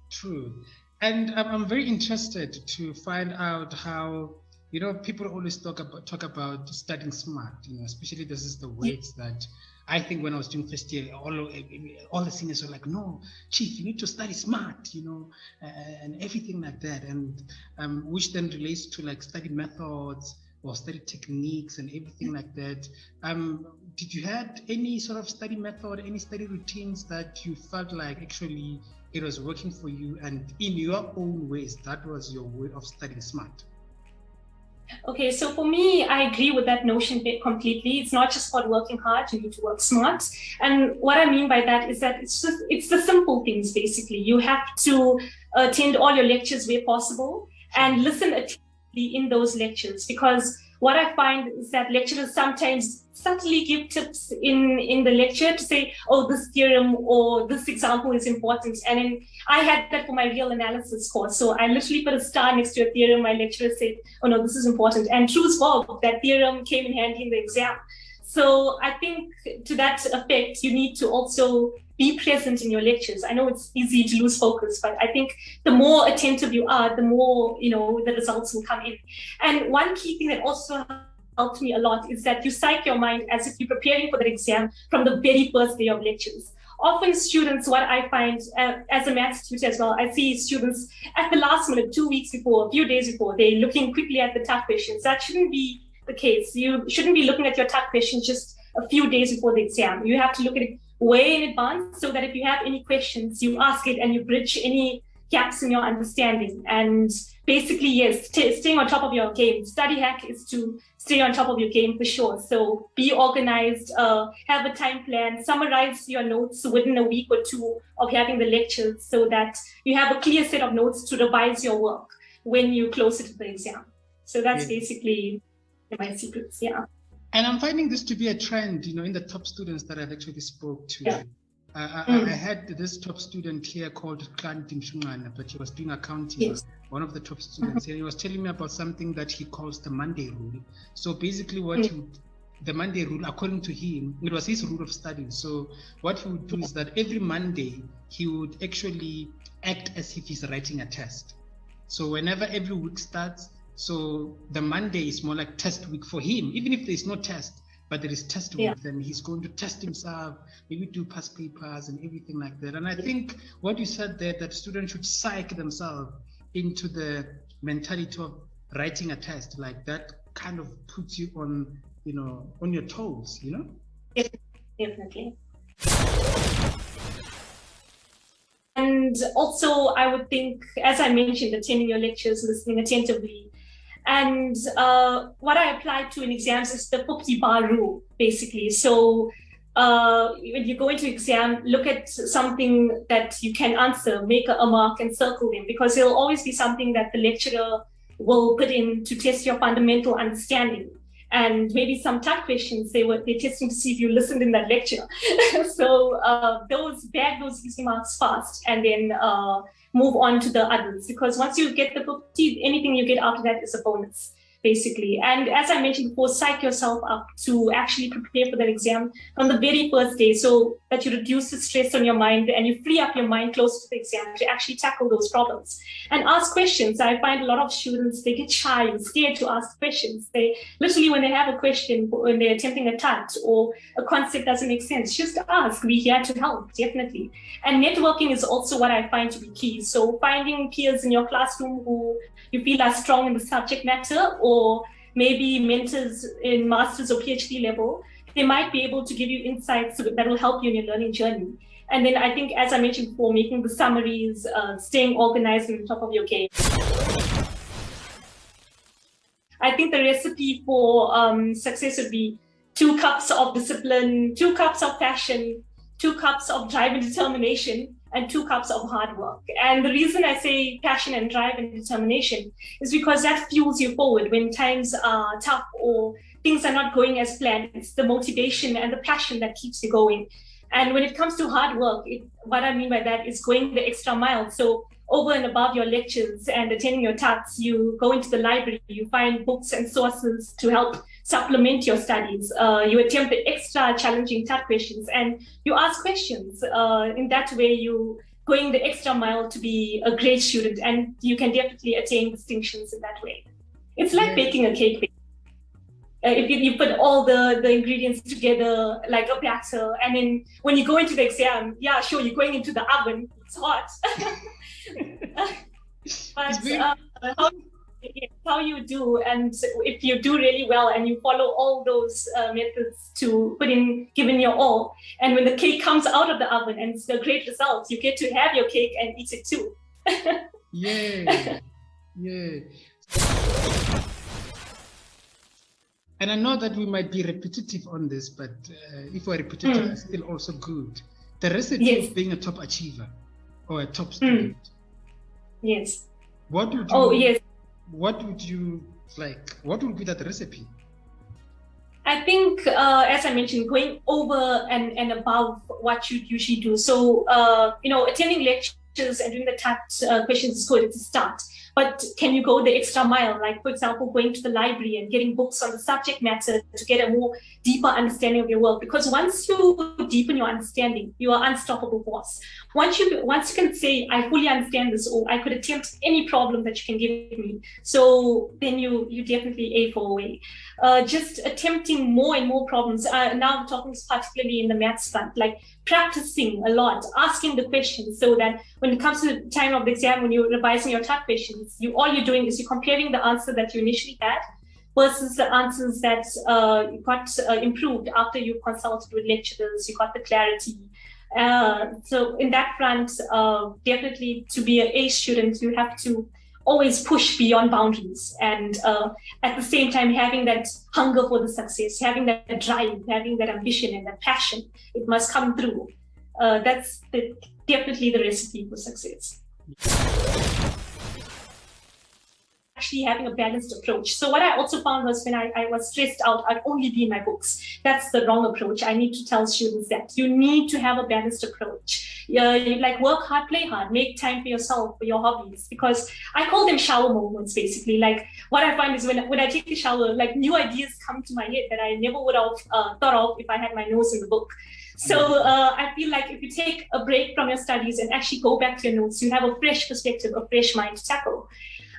True. And I'm very interested to find out how, people always talk about studying smart, especially this is the weights that I think when I was doing first year, all the seniors were like, no, chief, you need to study smart, and everything like that. And which then relates to like study methods or study techniques and everything like that. Did you had any sort of study method, any study routines that you felt like actually it was working for you, and in your own ways, that was your way of studying smart? Okay, so for me, I agree with that notion completely. It's not just about working hard, you need to work smart. And what I mean by that is that it's the simple things, basically. You have to attend all your lectures where possible and listen attentively in those lectures, because what I find is that lecturers sometimes subtly give tips in the lecture to say, oh, this theorem or this example is important. And then I had that for my real analysis course. So I literally put a star next to a theorem. My lecturer said, oh no, this is important. And truth was, that theorem came in handy in the exam. So I think to that effect, you need to also be present in your lectures. I know it's easy to lose focus, but I think the more attentive you are, the more, the results will come in. And one key thing that also helped me a lot is that you psych your mind as if you're preparing for that exam from the very first day of lectures. Often students, what I find as a maths tutor as well, I see students at the last minute, 2 weeks before, a few days before, they're looking quickly at the tough questions. That shouldn't be the case. You shouldn't be looking at your tough questions just a few days before the exam. You have to look at it way in advance so that if you have any questions, you ask it and you bridge any gaps in your understanding. And basically, yes, staying on top of your game. Study hack is to stay on top of your game for sure. So be organized, have a time plan, summarize your notes within a week or two of having the lectures so that you have a clear set of notes to revise your work when you closer to the exam. So that's basically my secrets, yeah. And I'm finding this to be a trend, in the top students that I've actually spoke to. Yeah. I had this top student here called Xhanti Mshunqane, but he was doing accounting, one of the top students, and he was telling me about something that he calls the Monday rule. So basically the Monday rule, according to him, it was his rule of study. So what he would do is that every Monday, he would actually act as if he's writing a test. So whenever every week starts, so the Monday is more like test week for him, even if there's no test, but there is test week, then he's going to test himself, maybe do past papers and everything like that. And I think what you said there, that students should psych themselves into the mentality of writing a test, like that kind of puts you on, on your toes, Definitely. And also, I would think, as I mentioned, attending your lectures, listening attentively. And what I applied to in exams is the 50-bar rule, basically. So when you go into exam, look at something that you can answer, make a mark and circle them, because there'll always be something that the lecturer will put in to test your fundamental understanding. And maybe some tough questions, they're testing to see if you listened in that lecture. So bag those easy marks fast, and then move on to the others, because once you get the 50, anything you get after that is a bonus, basically. And as I mentioned before, psych yourself up to actually prepare for that exam from the very first day, so that you reduce the stress on your mind and you free up your mind close to the exam to actually tackle those problems. And ask questions. I find a lot of students, they get shy and scared to ask questions. They literally, when they have a question, when they're attempting a TUT or a concept doesn't make sense, just ask. We're here to help, definitely. And networking is also what I find to be key. So finding peers in your classroom who you feel are strong in the subject matter, or maybe mentors in master's or PhD level, they might be able to give you insights that will help you in your learning journey. And then I think, as I mentioned before, making the summaries, staying organized and on top of your game. I think the recipe for success would be 2 cups of discipline, 2 cups of passion, 2 cups of drive and determination, and 2 cups of hard work. And the reason I say passion and drive and determination is because that fuels you forward when times are tough or things are not going as planned. It's the motivation and the passion that keeps you going. And when it comes to hard work, what I mean by that is going the extra mile. So over and above your lectures and attending your TUTs, you go into the library, you find books and sources to help supplement your studies. You attempt the extra challenging TUT questions and you ask questions. In that way, you going the extra mile to be a great student, and you can definitely attain distinctions in that way. It's like baking a cake. If you put all the ingredients together like a batter, and then when you go into the exam, yeah, sure, you're going into the oven, it's hot. But how you do, and if you do really well and you follow all those methods to given your all, and when the cake comes out of the oven and it's a great result, you get to have your cake and eat it too. Yeah. And I know that we might be repetitive on this, but if we're repetitive, it's still also good. The recipe of being a top achiever or a top student. Yes. What would you? What would you like? What would be that recipe? I think, as I mentioned, going over and above what you usually do. So, attending lectures and doing the tapped questions is good. It's a start. But can you go the extra mile? Like, for example, going to the library and getting books on the subject matter to get a more deeper understanding of your work. Because once you deepen your understanding, you are unstoppable force. Once you can say, I fully understand this, or I could attempt any problem that you can give me. So then you definitely A4 away. Just attempting more and more problems. Now I'm talking particularly in the maths front, like practicing a lot, asking the questions, so that when it comes to the time of the exam, when you're revising your type questions, all you're doing is you're comparing the answer that you initially had versus the answers that you got improved after you consulted with lecturers, you got the clarity. So in that front, definitely to be an A student, you have to always push beyond boundaries, and at the same time having that hunger for the success, having that drive, having that ambition and that passion. It must come through. That's definitely the recipe for success. Actually having a balanced approach. So what I also found was when I was stressed out, I'd only be in my books. That's the wrong approach. I need to tell students that you need to have a balanced approach. You like work hard, play hard, make time for yourself, for your hobbies, because I call them shower moments basically. Like what I find is when I take the shower, like new ideas come to my head that I never would have thought of if I had my nose in the book. So I feel like if you take a break from your studies and actually go back to your notes, you have a fresh perspective, a fresh mind to tackle.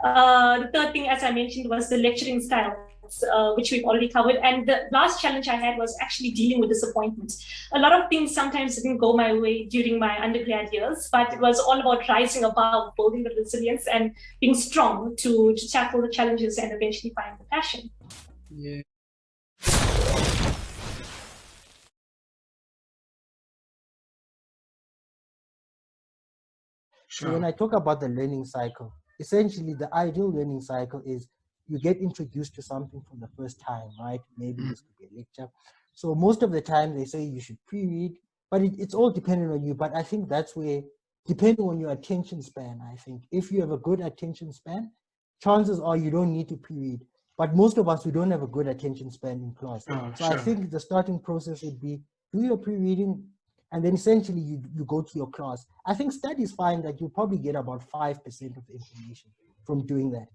The third thing, as I mentioned, was the lecturing style, which we've already covered. And the last challenge I had was actually dealing with disappointment. A lot of things sometimes didn't go my way during my undergrad years, but it was all about rising above, building the resilience and being strong to tackle the challenges and eventually find the passion. Yeah. So when I talk about the learning cycle, essentially the ideal learning cycle is you get introduced to something for the first time, right? Maybe this could be a lecture. So most of the time they say you should pre-read, but it's all dependent on you. But I think that's where, depending on your attention span, I think if you have a good attention span, chances are you don't need to pre-read. But most of us, we don't have a good attention span in class. So I think the starting process would be do your pre-reading, and then essentially you go to your class. I think studies find that you probably get about 5% of the information from doing that.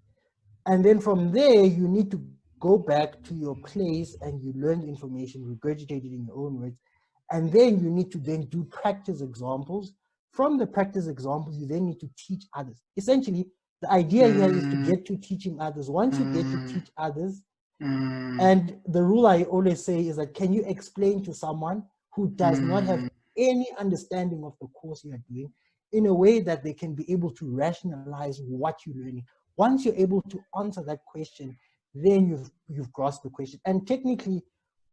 And then from there, you need to go back to your place and you learn the information, regurgitate it in your own words. And then you need to then do practice examples. From the practice examples, you then need to teach others. Essentially, the idea here is to get to teaching others. Once you get to teach others, and the rule I always say is that, can you explain to someone who does not have any understanding of the course you are doing in a way that they can be able to rationalize what you're learning? Once you're able to answer that question, then you've grasped the question. And technically,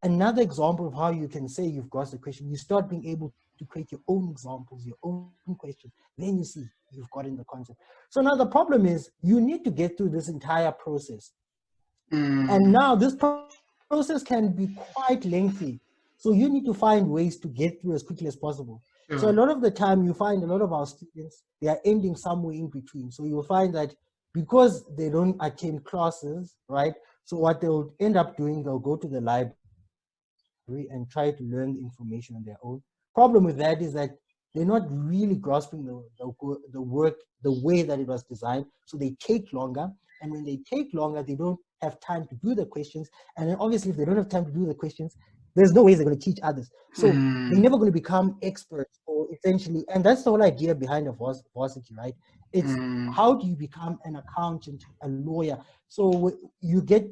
another example of how you can say you've grasped the question, you start being able to create your own examples, your own questions. Then you see you've gotten the concept. So now the problem is you need to get through this entire process. And now this process can be quite lengthy. So you need to find ways to get through as quickly as possible. So a lot of the time you find a lot of our students, they are ending somewhere in between. So you'll find that because they don't attend classes, right? So what they'll end up doing, they'll go to the library and try to learn the information on their own. Problem with that is that they're not really grasping the work the way that it was designed. So they take longer. And when they take longer, they don't have time to do the questions. And then obviously if they don't have time to do the questions, There's no way they're going to teach others. So they're never going to become experts, or essentially, and that's the whole idea behind a varsity, right? It's how do you become an accountant, a lawyer? So you get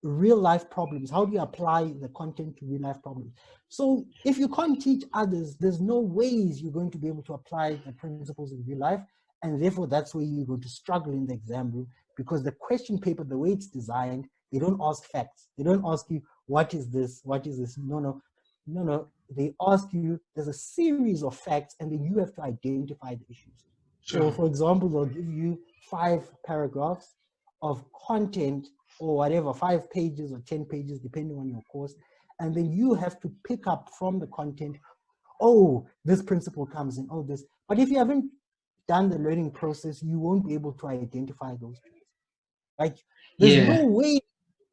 real life problems. How do you apply the content to real life problems? So if you can't teach others, there's no ways you're going to be able to apply the principles in real life. And therefore, that's where you're going to struggle in the exam room, because the question paper, the way it's designed, they don't ask facts. They don't ask you, what is this? What is this? No. They ask you, there's a series of facts, and then you have to identify the issues. Sure. So for example, they'll give you 5 paragraphs of content or whatever, 5 pages or 10 pages, depending on your course. And then you have to pick up from the content, oh, this principle comes in, oh, this. But if you haven't done the learning process, you won't be able to identify those things. Like, there's no way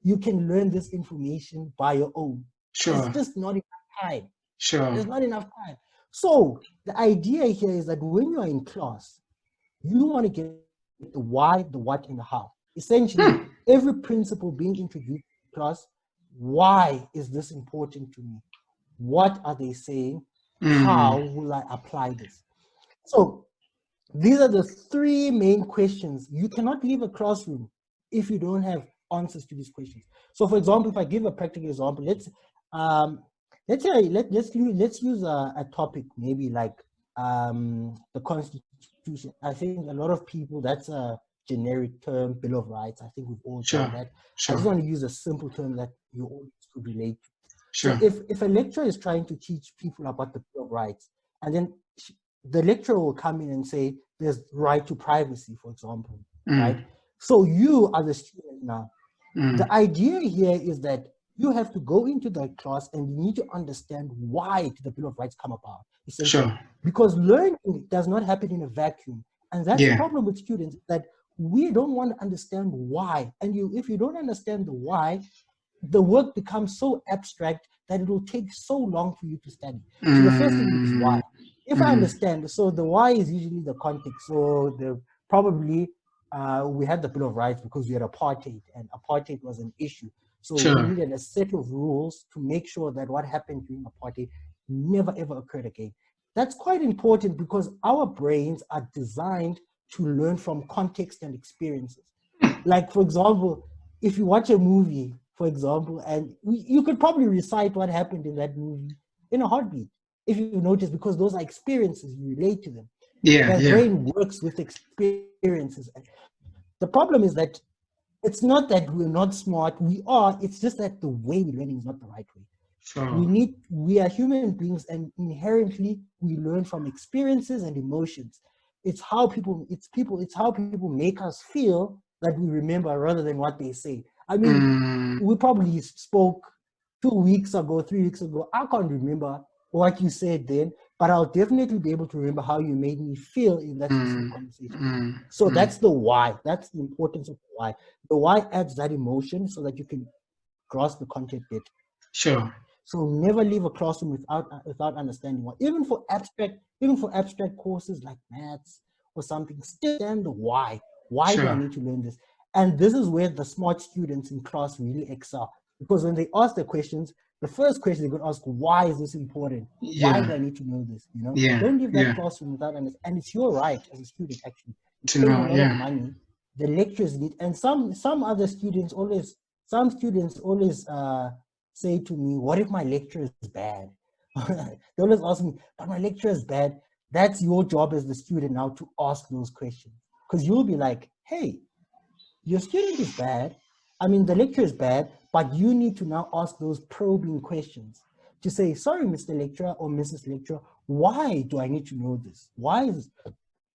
you can learn this information by your own. Sure. It's just not enough time. Sure. There's not enough time. So the idea here is that when you are in class, you want to get the why, the what, and the how. Essentially, every principle being introduced in class, why is this important to me? What are they saying? How will I apply this? So these are the 3 main questions. You cannot leave a classroom if you don't have answers to these questions. So for example, if I give a practical example, let's use a topic, maybe like the Constitution. I think a lot of people, that's a generic term, Bill of Rights. I think we've all done that. I just want to use a simple term that you all could relate to. So if a lecturer is trying to teach people about the Bill of Rights, and then the lecturer will come in and say, there's right to privacy, for example, right? So you are the student now. The idea here is that you have to go into the class and you need to understand why did the Bill of Rights come about, essentially. Because learning does not happen in a vacuum. And that's the problem with students, that we don't want to understand why. And if you don't understand the why, the work becomes so abstract that it will take so long for you to study. So the first thing is why. If I understand, so the why is usually the context. So we had the Bill of Rights because we had apartheid, and apartheid was an issue. So we needed a set of rules to make sure that what happened during apartheid never ever occurred again. That's quite important because our brains are designed to learn from context and experiences. Like, for example, if you watch a movie, for example, and you could probably recite what happened in that movie in a heartbeat, if you notice, because those are experiences, you relate to them. The brain works with experiences. The problem is that it's not that we're not smart, we are, it's just that the way we're learning is not the right way. We are human beings, and inherently we learn from experiences and emotions. It's how people make us feel that we remember rather than what they say. I mean, we probably spoke 2 weeks ago, 3 weeks ago. I can't remember what you said then, but I'll definitely be able to remember how you made me feel in that specific conversation. So that's the why. That's the importance of the why. The why adds that emotion so that you can grasp the content bit. So never leave a classroom without understanding why. Even for abstract courses like maths or something, still understand the why. Why do I need to learn this? And this is where the smart students in class really excel. Because when they ask the questions, the first question they could ask, why is this important? Why do I need to know this? You know, don't leave that classroom without understanding. And it's your right as a student actually to know. A lot of money. The lecturers need, and some students always say to me, what if my lecturer is bad? They always ask me, but my lecturer is bad. That's your job as the student now to ask those questions. Because you'll be like, hey, your student is bad. I mean, the lecturer is bad, but you need to now ask those probing questions to say, sorry, Mr. Lecturer or Mrs. Lecturer, why do I need to know this? Why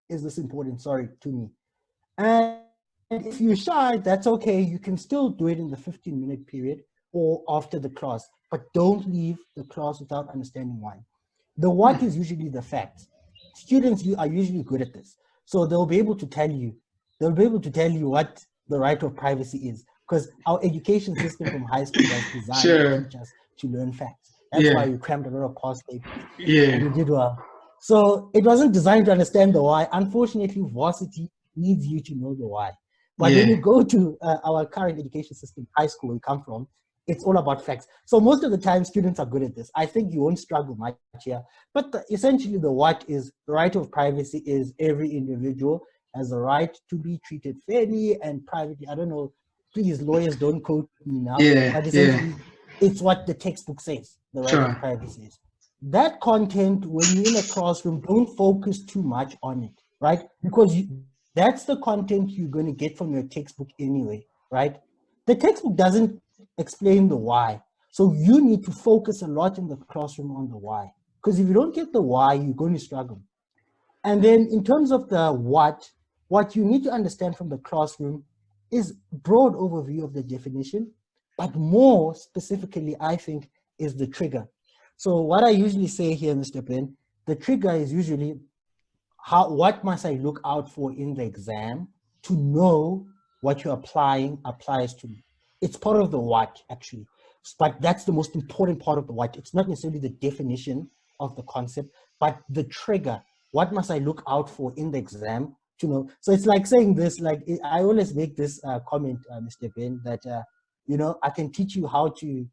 is this important, sorry, to me? And if you're shy, that's okay. You can still do it in the 15-minute period or after the class, but don't leave the class without understanding why. The what is usually the facts. Students are usually good at this. So they'll be able to tell you what the right of privacy is, because our education system from high school was designed to teach us to learn facts. That's why we crammed a lot of past papers. And we did well. So it wasn't designed to understand the why. Unfortunately, varsity needs you to know the why. But when you go to our current education system, high school we come from, It's all about facts. So most of the time, students are good at this. I think you won't struggle much here. But essentially, the what is the right of privacy is every individual has a right to be treated fairly and privately. I don't know, please, lawyers, don't quote me now. Yeah, but essentially, it's what the textbook says, the right of privacy is. That content, when you're in a classroom, don't focus too much on it, right? Because that's the content you're going to get from your textbook anyway, right? The textbook doesn't explain the why. So you need to focus a lot in the classroom on the why. Because if you don't get the why, you're going to struggle. And then in terms of the what you need to understand from the classroom is broad overview of the definition, but more specifically, I think, is the trigger. So what I usually say here, Mr. Ben, the trigger is usually what must I look out for in the exam to know what you're applying applies to me. It's part of the what, actually. But that's the most important part of the what. It's not necessarily the definition of the concept, but the trigger. What must I look out for in the exam to know? So it's like saying this, like I always make this comment, Mr. Ben, that, you know, I can teach you how to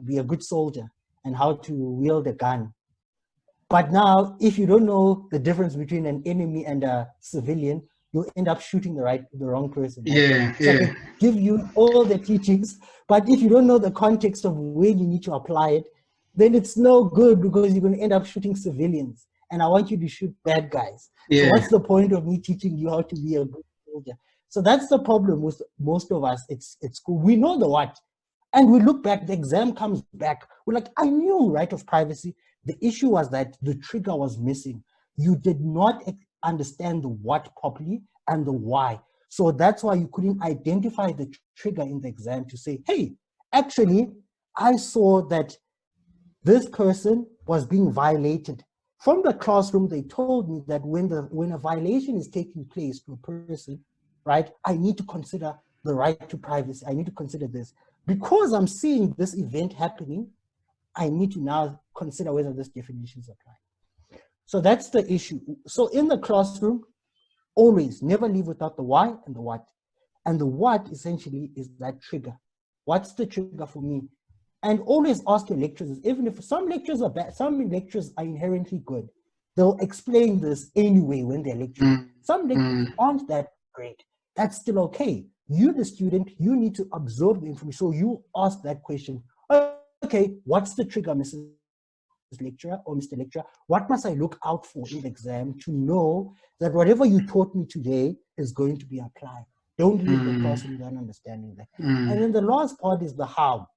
be a good soldier and how to wield a gun. But now, if you don't know the difference between an enemy and a civilian, you'll end up shooting the wrong person. Right? So I can give you all the teachings, but if you don't know the context of where you need to apply it, then it's no good because you're going to end up shooting civilians. And I want you to shoot bad guys. So what's the point of me teaching you how to be a good soldier? So that's the problem with most of us. It's cool. We know the what. And we look back, the exam comes back. We're like, I knew right of privacy. The issue was that the trigger was missing. You did not understand the what properly and the why. So that's why you couldn't identify the trigger in the exam to say, hey, actually, I saw that this person was being violated. From the classroom, they told me that when a violation is taking place to a person, right, I need to consider the right to privacy. I need to consider this. Because I'm seeing this event happening, I need to now consider whether this definition is applied. So that's the issue. So in the classroom, always never leave without the why and the what. And the what essentially is that trigger. What's the trigger for me? And always ask your lecturers, even if some lectures are bad, some lectures are inherently good. They'll explain this anyway when they're lecturing. Some lectures aren't that great. That's still okay. You, the student, you need to absorb the information. So you ask that question. Okay, what's the trigger, Mrs. Lecturer or Mr. Lecturer? What must I look out for in the exam to know that whatever you taught me today is going to be applied? Don't leave the classroom without understanding that. And then the last part is the how.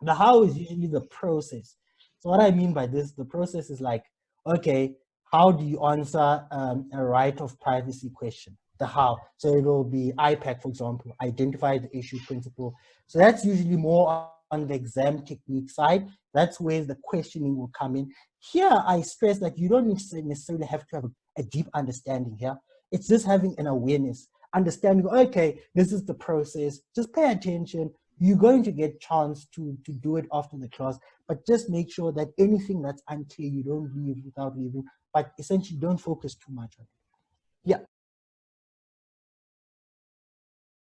The how is usually the process. So what I mean by this, the process is like, okay, how do you answer a right of privacy question? The how. So it will be IPAC, for example, identify the issue principle. So that's usually more on the exam technique side. That's where the questioning will come in. Here, I stress that you don't necessarily have to have a deep understanding here. It's just having an awareness, understanding, okay, this is the process. Just pay attention. You're going to get a chance to do it after the class, but just make sure that anything that's unclear, you don't leave without leaving, but essentially don't focus too much on it. Yeah.